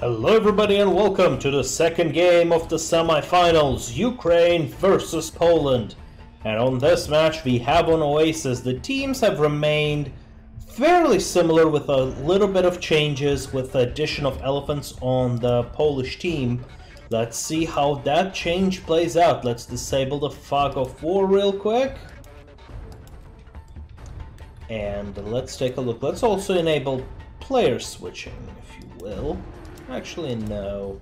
Hello everybody and welcome to the second game of the semifinals, Ukraine versus Poland. And on this match we have on Oasis. The teams have remained fairly similar with a little bit of changes with the addition of elephants on the Polish team. Let's see how that change plays out. Let's disable the fog of war real quick. And let's take a look. Let's also enable player switching, if you will. Actually, no.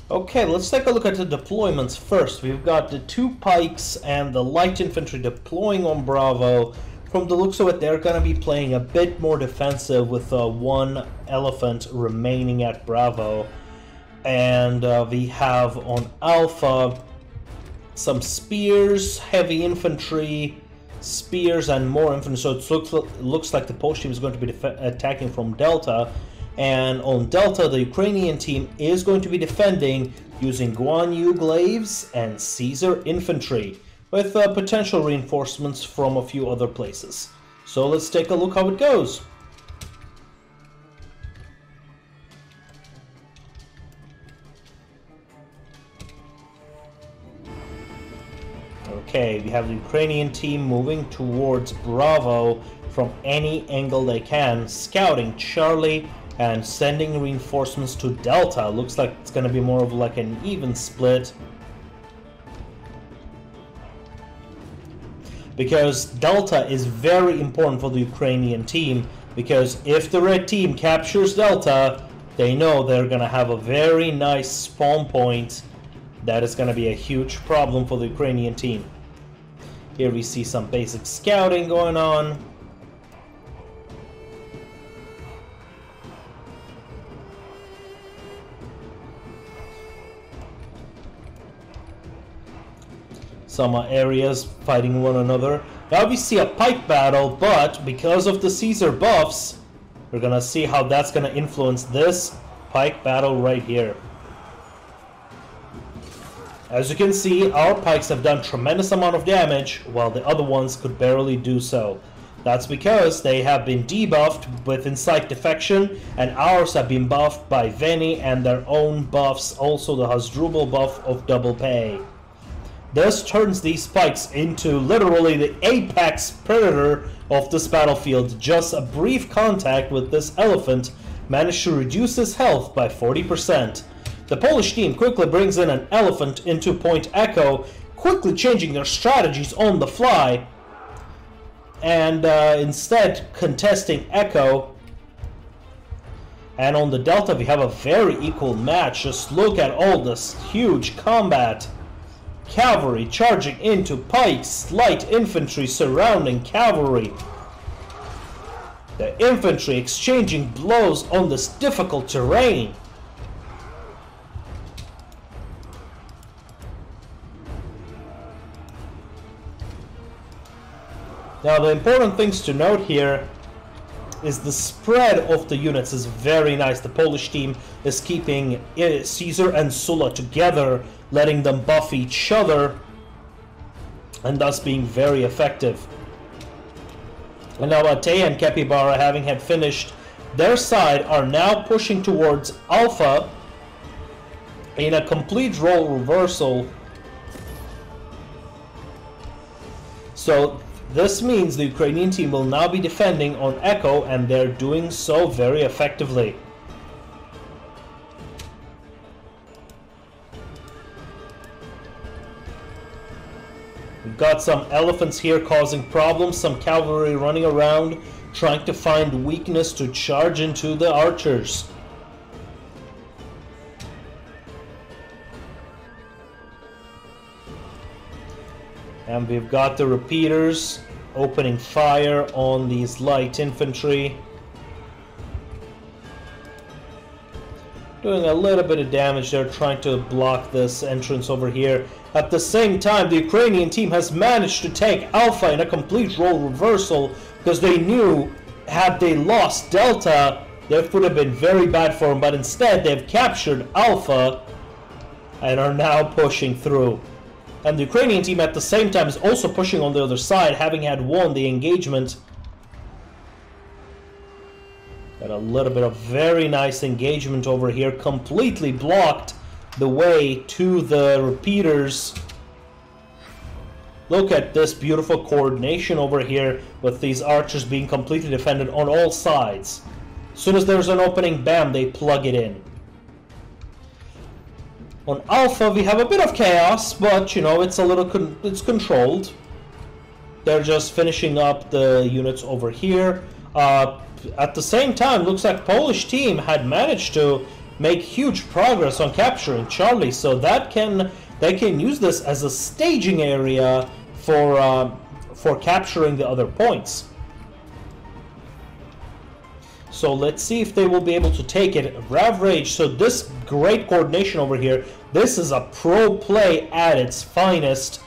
Okay, let's take a look at the deployments first. We've got the two pikes and the light infantry deploying on Bravo. From the looks of it, they're going to be playing a bit more defensive with one elephant remaining at Bravo. And we have on Alpha some spears, heavy infantry, spears, and more infantry. So it looks like the Polish team is going to be attacking from Delta. And on Delta, the Ukrainian team is going to be defending using Guan Yu glaives and Caesar infantry, with potential reinforcements from a few other places. So let's take a look how it goes. Okay, we have the Ukrainian team moving towards Bravo from any angle they can, scouting Charlie and sending reinforcements to Delta. Looks like it's going to be more of like an even split, because Delta is very important for the Ukrainian team, because if the red team captures Delta, they know they're going to have a very nice spawn point that is going to be a huge problem for the Ukrainian team. Here we see some basic scouting going on. Some areas fighting one another. Now we see a pike battle, but because of the Caesar buffs, we're gonna see how that's gonna influence this pike battle right here. As you can see, our pikes have done tremendous amount of damage, while the other ones could barely do so. That's because they have been debuffed with Insight Defection, and ours have been buffed by Veni and their own buffs, also the Hasdrubal buff of double pay. This turns these pikes into literally the apex predator of this battlefield. Just a brief contact with this elephant managed to reduce his health by 40%. The Polish team quickly brings in an elephant into Point Echo, quickly changing their strategies on the fly, and instead contesting Echo. And on the Delta we have a very equal match. Just look at all this huge combat. Cavalry charging into pikes, light infantry surrounding cavalry. The infantry exchanging blows on this difficult terrain. Now the important things to note here is the spread of the units is very nice. The Polish team is keeping Caesar and Sulla together, letting them buff each other, and thus being very effective. And now Atei and Capybara, having had finished their side, are now pushing towards Alpha in a complete role reversal. So this means the Ukrainian team will now be defending on Echo, and they're doing so very effectively. We've got some elephants here causing problems, some cavalry running around trying to find weakness to charge into the archers. And we've got the repeaters opening fire on these light infantry, doing a little bit of damage. They're trying to block this entrance over here. At the same time, the Ukrainian team has managed to take Alpha in a complete role reversal, because they knew had they lost Delta, that would have been very bad for them, but instead they've captured Alpha and are now pushing through. And the Ukrainian team at the same time is also pushing on the other side, having had won the engagement Got a little bit of very nice engagement over here. Completely blocked the way to the repeaters. Look at this beautiful coordination over here with these archers being completely defended on all sides. As soon as there's an opening, bam, they plug it in. On Alpha, we have a bit of chaos, but, you know, it's a little it's controlled. They're just finishing up the units over here. At the same time, looks like Polish team had managed to make huge progress on capturing Charlie, so that they can use this as a staging area for capturing the other points. So let's see if they will be able to take it. Rav Rage, so this great coordination over here, this is a pro play at its finest.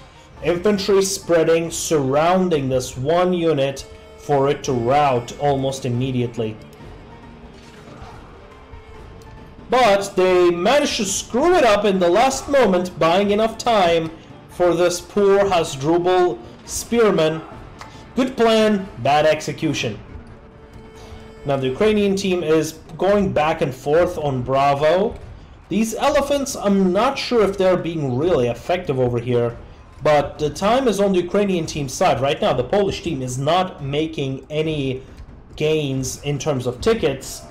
Infantry spreading, surrounding this one unit for it to rout almost immediately. But they managed to screw it up in the last moment, buying enough time for this poor Hasdrubal spearman. Good plan, bad execution. Now the Ukrainian team is going back and forth on Bravo. These elephants, I'm not sure if they're being really effective over here, but the time is on the Ukrainian team's side. Right now the Polish team is not making any gains in terms of tickets,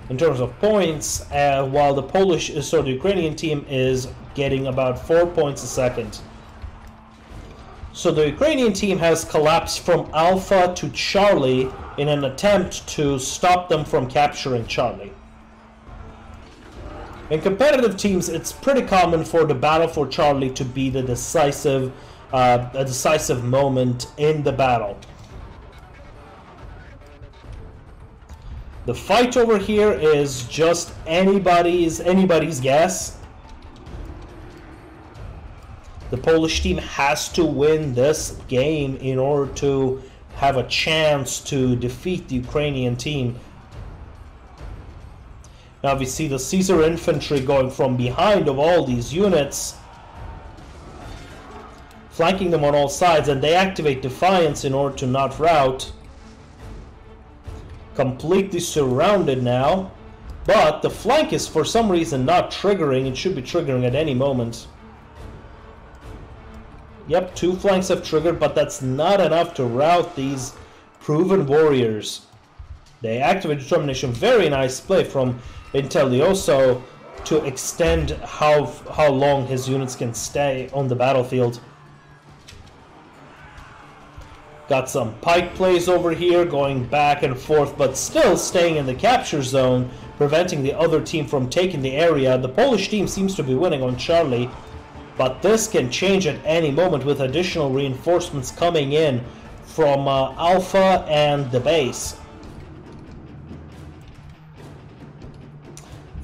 in terms of points, while the Ukrainian team is getting about 4 points a second. So the Ukrainian team has collapsed from Alpha to Charlie in an attempt to stop them from capturing Charlie. In competitive teams, it's pretty common for the battle for Charlie to be the decisive moment in the battle. The fight over here is just anybody's guess. The Polish team has to win this game in order to have a chance to defeat the Ukrainian team. Now we see the Caesar infantry going from behind of all these units, flanking them on all sides, and they activate Defiance in order to not rout. Completely surrounded now, but the flank is for some reason not triggering. It should be triggering at any moment. Yep, 2 flanks have triggered, but that's not enough to rout these proven warriors. They activate Determination. Very nice play from Intelioso to extend how long his units can stay on the battlefield. Got some pike plays over here, going back and forth, but still staying in the capture zone, preventing the other team from taking the area. The Polish team seems to be winning on Charlie, but this can change at any moment with additional reinforcements coming in from Alpha and the base.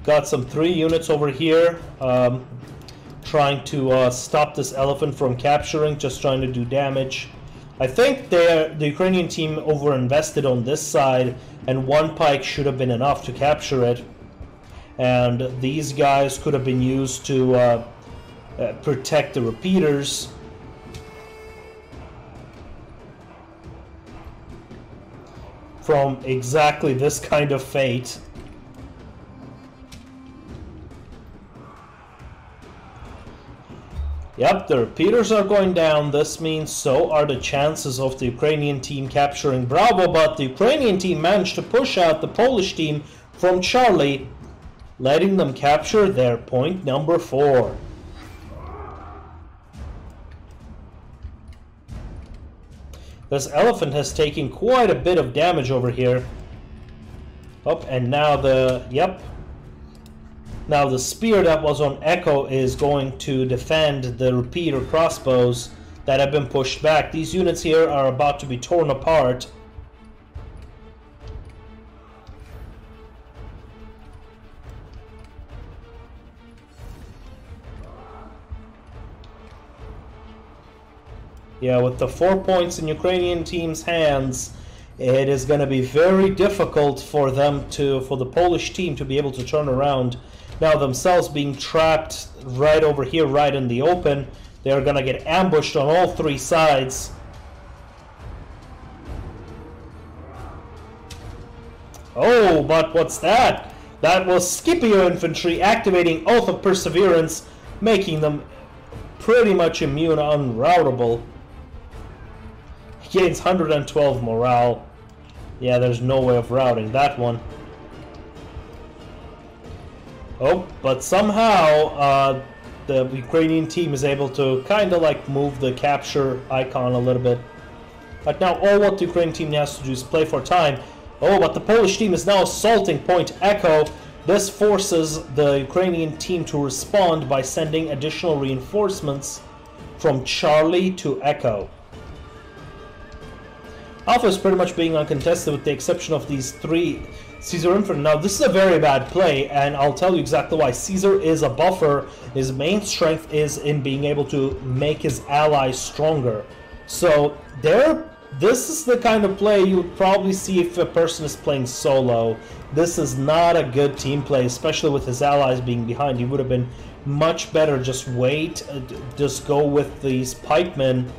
Got some 3 units over here trying to stop this elephant from capturing, just trying to do damage. I think the Ukrainian team overinvested on this side, and 1 pike should have been enough to capture it. And these guys could have been used to protect the repeaters. From exactly this kind of fate. Yep, the repeaters are going down. This means so are the chances of the Ukrainian team capturing Bravo, but the Ukrainian team managed to push out the Polish team from Charlie, letting them capture their point number 4. This elephant has taken quite a bit of damage over here. Oh, and now now the spear that was on Echo is going to defend the repeater crossbows that have been pushed back. These units here are about to be torn apart. Yeah, with the 4 points in Ukrainian team's hands, it is going to be very difficult for the Polish team to be able to turn around. Now themselves being trapped right over here, right in the open, they are going to get ambushed on all 3 sides. Oh, but what's that? That was Scipio infantry activating Oath of Perseverance, making them pretty much immune, unroutable. He gains 112 morale. Yeah, there's no way of routing that one. Oh, but somehow the Ukrainian team is able to kind of like move the capture icon a little bit. But now all what the Ukrainian team has to do is play for time. Oh, but the Polish team is now assaulting Point Echo. This forces the Ukrainian team to respond by sending additional reinforcements from Charlie to Echo. Alpha is pretty much being uncontested with the exception of these three Caesar Infantry. Now this is a very bad play, and I'll tell you exactly why. Caesar is a buffer. His main strength is in being able to make his allies stronger. So this is the kind of play you would probably see if a person is playing solo. This is not a good team play, especially with his allies being behind. He would have been much better just wait, just go with these pikemen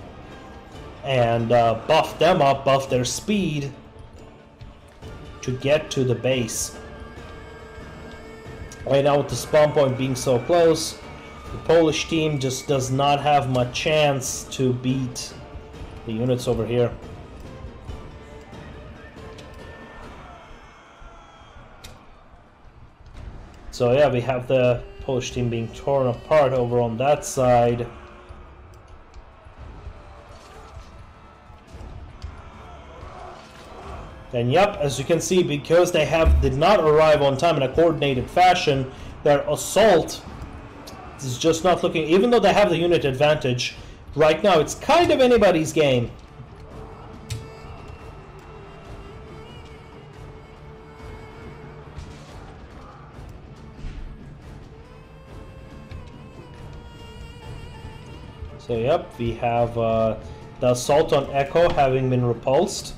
and buff them up, buff their speed to get to the base. Right now with the spawn point being so close, the Polish team just does not have much chance to beat the units over here. So yeah, we have the Polish team being torn apart over on that side. And yep, as you can see, because they did not arrive on time in a coordinated fashion, their assault is just not looking, even though they have the unit advantage, right now it's kind of anybody's game. So yep, we have the assault on Echo having been repulsed.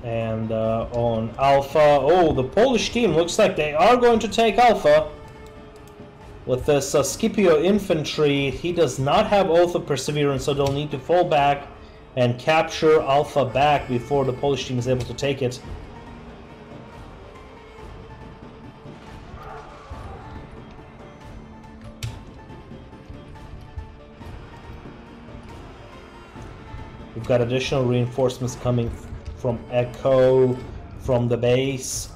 And on Alpha, oh, the Polish team looks like they are going to take Alpha. With this Scipio infantry, he does not have Oath of Perseverance, so they'll need to fall back and capture Alpha back before the Polish team is able to take it. We've got additional reinforcements coming from Echo, from the base.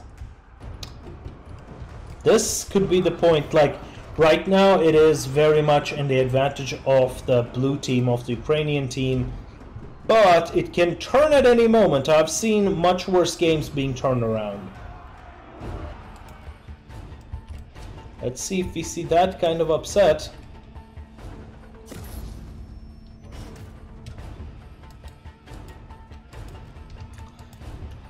This could be the point. Like right now it is very much in the advantage of the blue team, of the Ukrainian team, but it can turn at any moment. I've seen much worse games being turned around. Let's see if we see that kind of upset.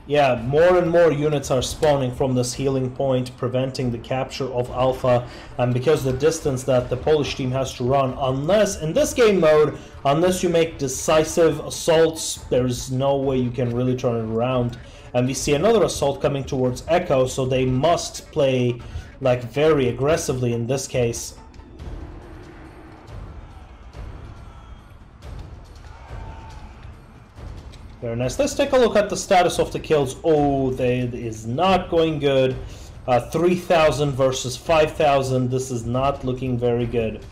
Yeah, more and more units are spawning from this healing point, preventing the capture of Alpha, and because the distance that the Polish team has to run, unless, in this game mode, unless you make decisive assaults, there's no way you can really turn it around. And we see another assault coming towards Echo, so they must play, like, very aggressively in this case. Very nice. Let's take a look at the status of the kills. Oh, it is not going good. 3,000 versus 5,000. This is not looking very good.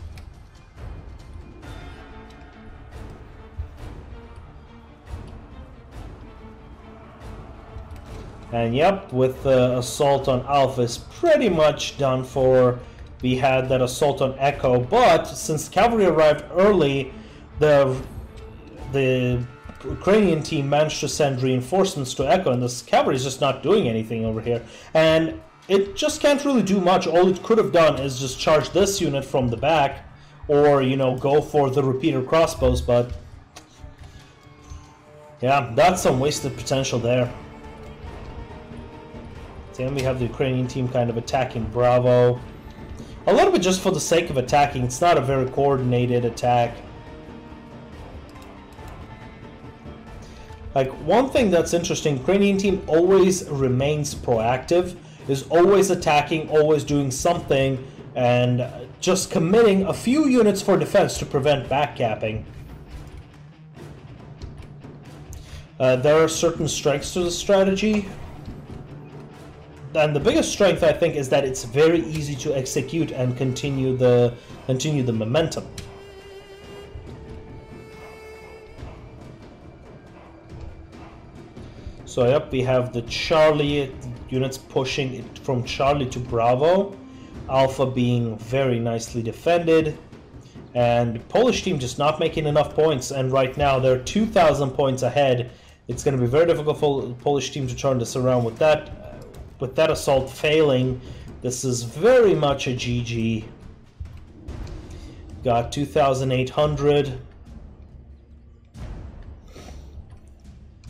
And yep, with the assault on Alpha is pretty much done for. We had that assault on Echo, but since cavalry arrived early, the Ukrainian team managed to send reinforcements to Echo, and this cavalry is just not doing anything over here. And it just can't really do much. All it could have done is just charge this unit from the back, or, you know, go for the repeater crossbows, but yeah, that's some wasted potential there. Then we have the Ukrainian team kind of attacking Bravo. A little bit just for the sake of attacking. It's not a very coordinated attack. Like, one thing that's interesting, Ukrainian team always remains proactive, is always attacking, always doing something, and just committing a few units for defense to prevent backcapping. There are certain strengths to the strategy, and the biggest strength, I think, is that it's very easy to execute and continue the momentum. So yep, we have the Charlie units pushing it from Charlie to Bravo, Alpha being very nicely defended, and Polish team just not making enough points, and right now they're 2,000 points ahead. It's going to be very difficult for the Polish team to turn this around. With that assault failing, this is very much a GG. Got 2,800.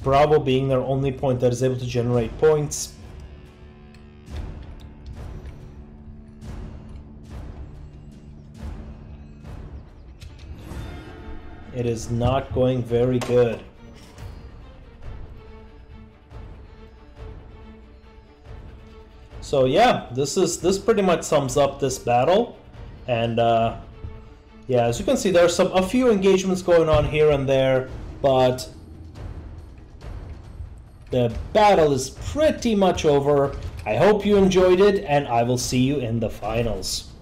Bravo being their only point that is able to generate points. It is not going very good. So yeah, this pretty much sums up this battle, and yeah, as you can see, there's a few engagements going on here and there, but the battle is pretty much over. I hope you enjoyed it, and I will see you in the finals.